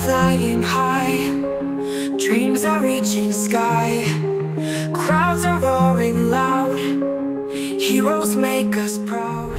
flying high, dreams are reaching sky, crowds are roaring loud, heroes make us proud.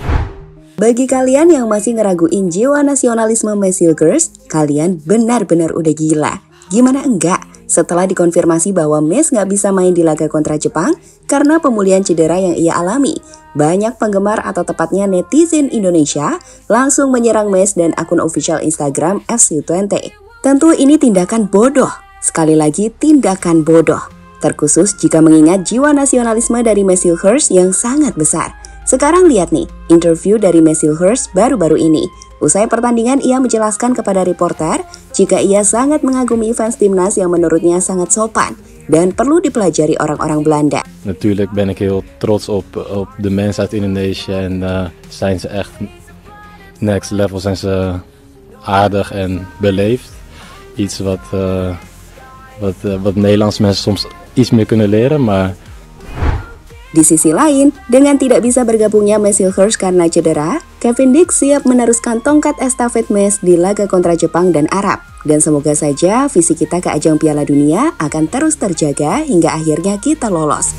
Bagi kalian yang masih ngeraguin jiwa nasionalisme Messilgers, kalian benar-benar udah gila. Gimana enggak? Setelah dikonfirmasi bahwa Mes nggak bisa main di laga kontra Jepang karena pemulihan cedera yang ia alami, banyak penggemar atau tepatnya netizen Indonesia langsung menyerang Mes dan akun official Instagram FC20. Tentu ini tindakan bodoh. Sekali lagi, tindakan bodoh. Terkhusus jika mengingat jiwa nasionalisme dari Messilgers yang sangat besar. Sekarang lihat nih, interview dari Messilgers baru-baru ini. Usai pertandingan, ia menjelaskan kepada reporter jika ia sangat mengagumi fans timnas yang menurutnya sangat sopan dan perlu dipelajari orang-orang Belanda. Natuurlijk ben ik heel trots op de mensen uit Indonesië en zijn ze echt next level, zijn ze aardig en beleefd. Iets wat Nederlandse mensen soms iets meer kunnen leren, maar di sisi lain, dengan tidak bisa bergabungnya Messilgers karena cedera, Kevin Dix siap meneruskan tongkat estafet Mes di laga kontra Jepang dan Arab. Dan semoga saja visi kita ke ajang Piala Dunia akan terus terjaga hingga akhirnya kita lolos.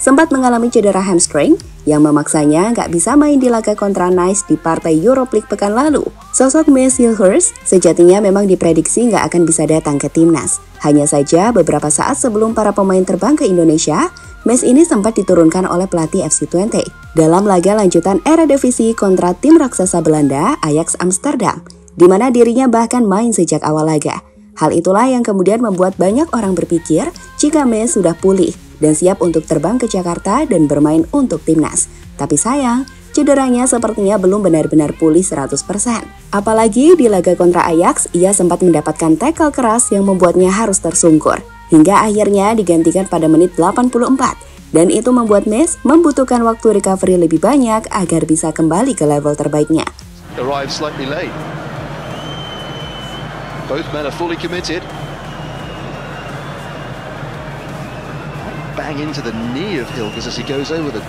Sempat mengalami cedera hamstring yang memaksanya nggak bisa main di laga kontra Nice di partai Europa League pekan lalu. Sosok Messilgers sejatinya memang diprediksi nggak akan bisa datang ke timnas. Hanya saja beberapa saat sebelum para pemain terbang ke Indonesia, Mes ini sempat diturunkan oleh pelatih FC20 dalam laga lanjutan Eredivisie kontra tim raksasa Belanda Ajax Amsterdam, di mana dirinya bahkan main sejak awal laga. Hal itulah yang kemudian membuat banyak orang berpikir jika Mes sudah pulih dan siap untuk terbang ke Jakarta dan bermain untuk timnas. Tapi sayang, cederanya sepertinya belum benar-benar pulih 100%. Apalagi di laga kontra Ajax, ia sempat mendapatkan tackle keras yang membuatnya harus tersungkur. Hingga akhirnya digantikan pada menit 84. Dan itu membuat Mes membutuhkan waktu recovery lebih banyak agar bisa kembali ke level terbaiknya. Arrived slightly late. Both men are fully committed. Bang into the knee of Hilgers as he goes over the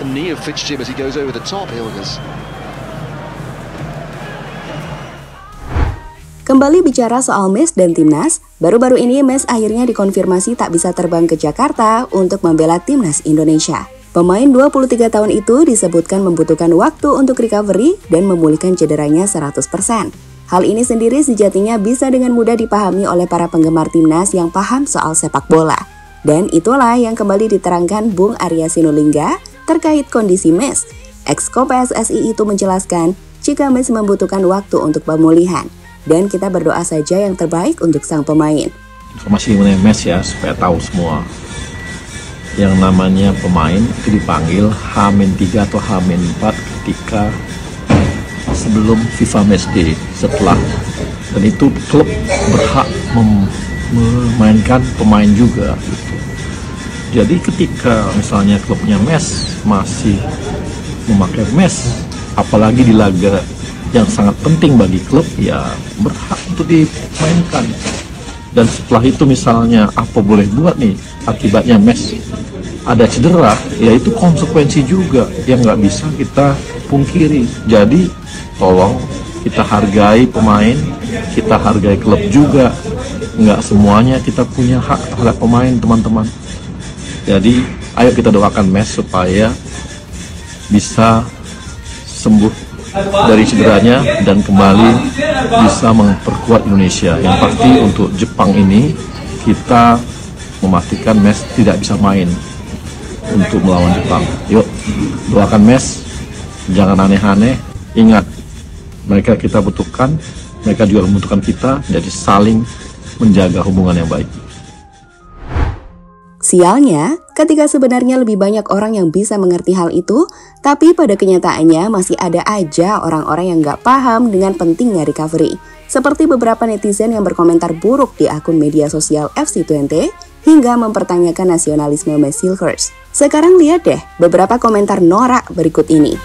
knee of Fitzjim as he goes over the top. Hilgers. Kembali bicara soal Mes dan timnas, baru-baru ini Mes akhirnya dikonfirmasi tak bisa terbang ke Jakarta untuk membela timnas Indonesia. Pemain 23 tahun itu disebutkan membutuhkan waktu untuk recovery dan memulihkan cederanya 100%. Hal ini sendiri sejatinya bisa dengan mudah dipahami oleh para penggemar timnas yang paham soal sepak bola. Dan itulah yang kembali diterangkan Bung Arya Sinulinga terkait kondisi Mes. Exco PSSI itu menjelaskan jika Mes membutuhkan waktu untuk pemulihan. Dan kita berdoa saja yang terbaik untuk sang pemain. Informasi mengenai Mes ya, supaya tahu semua. Yang namanya pemain itu dipanggil H-3 atau H-4 ketika sebelum FIFA Matchday setelah. Dan itu klub berhak memainkan pemain juga gitu. Jadi ketika misalnya klubnya Mes masih memakai Mes, apalagi di laga yang sangat penting bagi klub, ya berhak untuk dimainkan. Dan setelah itu misalnya apa boleh buat nih, akibatnya Mes ada cedera, ya itu konsekuensi juga yang nggak bisa kita pungkiri. Jadi tolong kita hargai pemain, kita hargai klub juga. Nggak semuanya kita punya hak terhadap pemain, teman-teman. Jadi ayo kita doakan Mes supaya bisa sembuh dari cederanya dan kembali bisa memperkuat Indonesia. Yang pasti untuk Jepang ini kita memastikan Mes tidak bisa main untuk melawan Jepang. Yuk doakan Mes, jangan aneh-aneh. Ingat, mereka kita butuhkan, mereka juga membutuhkan kita. Jadi saling menjaga hubungan yang baik. Sialnya, ketika sebenarnya lebih banyak orang yang bisa mengerti hal itu, tapi pada kenyataannya masih ada aja orang-orang yang nggak paham dengan pentingnya recovery. Seperti beberapa netizen yang berkomentar buruk di akun media sosial FC20 hingga mempertanyakan nasionalisme Messilgers. Sekarang lihat deh beberapa komentar norak berikut ini.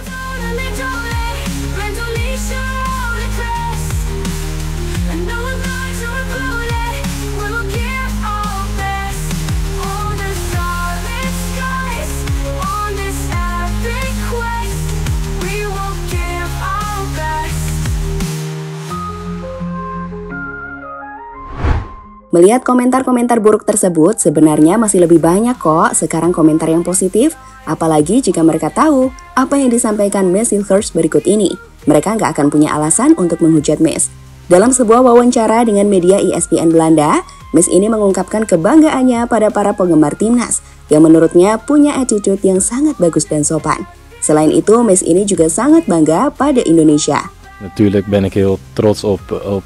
Melihat komentar-komentar buruk tersebut, sebenarnya masih lebih banyak kok sekarang komentar yang positif, apalagi jika mereka tahu apa yang disampaikan Miss Hilgers berikut ini. Mereka nggak akan punya alasan untuk menghujat Miss. Dalam sebuah wawancara dengan media ESPN Belanda, Miss ini mengungkapkan kebanggaannya pada para penggemar timnas, yang menurutnya punya attitude yang sangat bagus dan sopan. Selain itu, Miss ini juga sangat bangga pada Indonesia. Natuurlijk ben ik heel trots op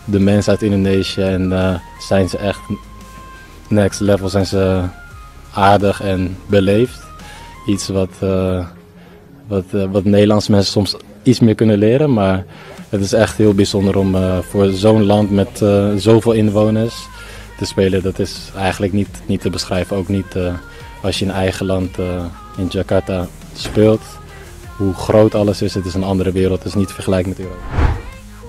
de mensen uit Indonesië en zijn ze echt next level, zijn ze aardig en beleefd. Iets wat Nederlandse mensen soms iets meer kunnen leren, maar het is echt heel bijzonder om voor zo'n land met zoveel inwoners te spelen. Dat is eigenlijk niet te beschrijven, ook niet als je in eigen land in Jakarta speelt. Hoe groot alles is, het is een andere wereld, het is niet te vergelijken met Europa.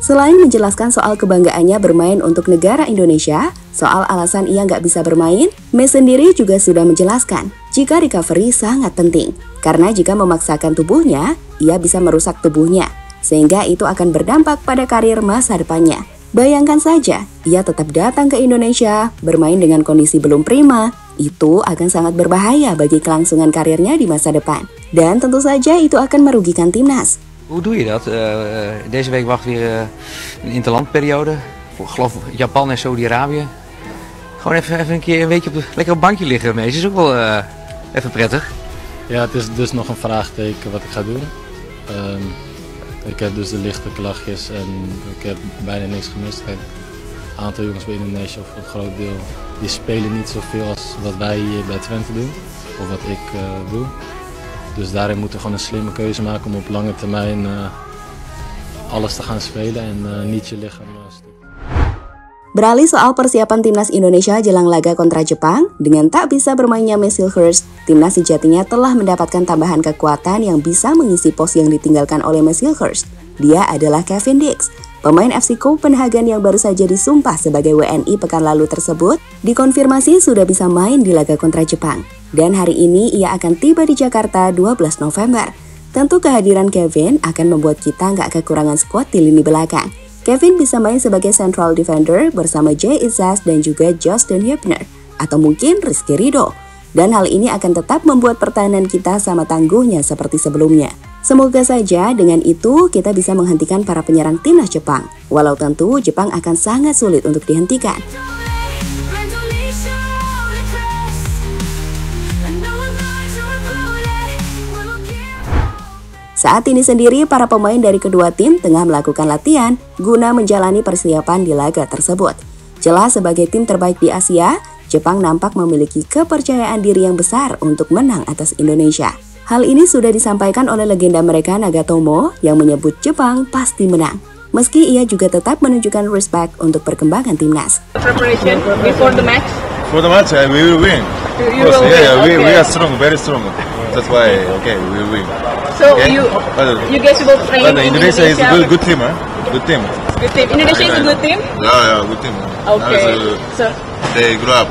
Selain menjelaskan soal kebanggaannya bermain untuk negara Indonesia, soal alasan ia nggak bisa bermain, Miss sendiri juga sudah menjelaskan jika recovery sangat penting. Karena jika memaksakan tubuhnya, ia bisa merusak tubuhnya, sehingga itu akan berdampak pada karir masa depannya. Bayangkan saja, ia tetap datang ke Indonesia, bermain dengan kondisi belum prima, itu akan sangat berbahaya bagi kelangsungan karirnya di masa depan. Dan tentu saja itu akan merugikan timnas. Hoe doe je dat? Deze week wacht weer een interlandperiode. Ik geloof Japan en Saudi-Arabië. Gewoon even een keer een weekje lekker op het bankje liggen. Meestal is ook wel even prettig. Ja, het is dus nog een vraagteken wat ik ga doen. Ik heb dus de lichte klachtjes en ik heb bijna niks gemist. Kijk, een aantal jongens bij Indonesië, of een groot deel, die spelen niet zoveel als wat wij hier bij Twente doen. Of wat ik doe. Dus daarin moeten we gewoon een slimme keuze maken om op lange termijn alles te gaan spelen en niet je lichaam stuk. Beralih soal persiapan timnas Indonesia jelang laga kontra Jepang, dengan tak bisa bermainnya Miss Hilgers, timnas sejatinya telah mendapatkan tambahan kekuatan yang bisa mengisi pos yang ditinggalkan oleh Miss Hilgers. Dia adalah Kevin Dix, pemain FC Copenhagen yang baru saja disumpah sebagai WNI pekan lalu tersebut, dikonfirmasi sudah bisa main di laga kontra Jepang. Dan hari ini ia akan tiba di Jakarta 12 November. Tentu kehadiran Kevin akan membuat kita nggak kekurangan skuad di lini belakang. Kevin bisa main sebagai central defender bersama Jay Izzaz dan juga Justin Hübner, atau mungkin Rizky Ridho. Dan hal ini akan tetap membuat pertahanan kita sama tangguhnya seperti sebelumnya. Semoga saja dengan itu kita bisa menghentikan para penyerang timnas Jepang. Walau tentu Jepang akan sangat sulit untuk dihentikan. Saat ini sendiri, para pemain dari kedua tim tengah melakukan latihan guna menjalani persiapan di laga tersebut. Jelas sebagai tim terbaik di Asia, Jepang nampak memiliki kepercayaan diri yang besar untuk menang atas Indonesia. Hal ini sudah disampaikan oleh legenda mereka Nagatomo yang menyebut Jepang pasti menang. Meski ia juga tetap menunjukkan respect untuk perkembangan timnas. Preparation before the match? For the match, we will win. You will win. We are strong, very strong. That's why, okay, we will win. So okay? you guys will train in Indonesia is a good team, huh? Good team. Good team. Indonesia is a good team? Yeah, good team. Okay. So they grow up.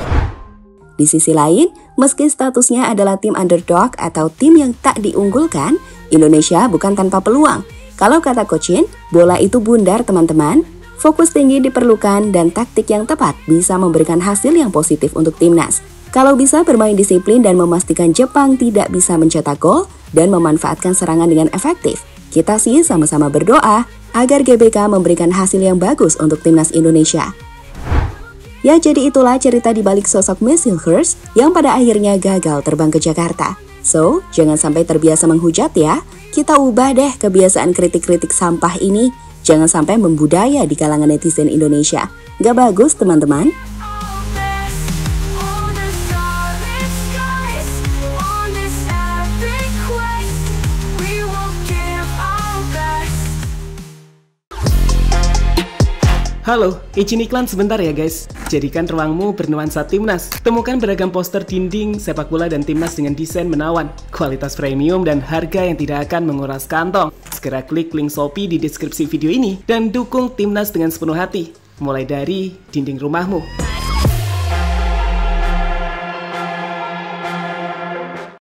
Di sisi lain, meski statusnya adalah tim underdog atau tim yang tak diunggulkan, Indonesia bukan tanpa peluang. Kalau kata Coach Shin, bola itu bundar teman-teman. Fokus tinggi diperlukan dan taktik yang tepat bisa memberikan hasil yang positif untuk timnas. Kalau bisa bermain disiplin dan memastikan Jepang tidak bisa mencetak gol dan memanfaatkan serangan dengan efektif, kita sih sama-sama berdoa agar GBK memberikan hasil yang bagus untuk timnas Indonesia. Ya, jadi itulah cerita di balik sosok Miss Hilgers yang pada akhirnya gagal terbang ke Jakarta. So, jangan sampai terbiasa menghujat ya. Kita ubah deh kebiasaan kritik-kritik sampah ini. Jangan sampai membudaya di kalangan netizen Indonesia. Gak bagus, teman-teman. Halo, izin iklan sebentar ya guys. Jadikan ruangmu bernuansa timnas. Temukan beragam poster dinding, sepak bola dan timnas dengan desain menawan, kualitas premium dan harga yang tidak akan menguras kantong. Segera klik link Shopee di deskripsi video ini dan dukung timnas dengan sepenuh hati. Mulai dari dinding rumahmu.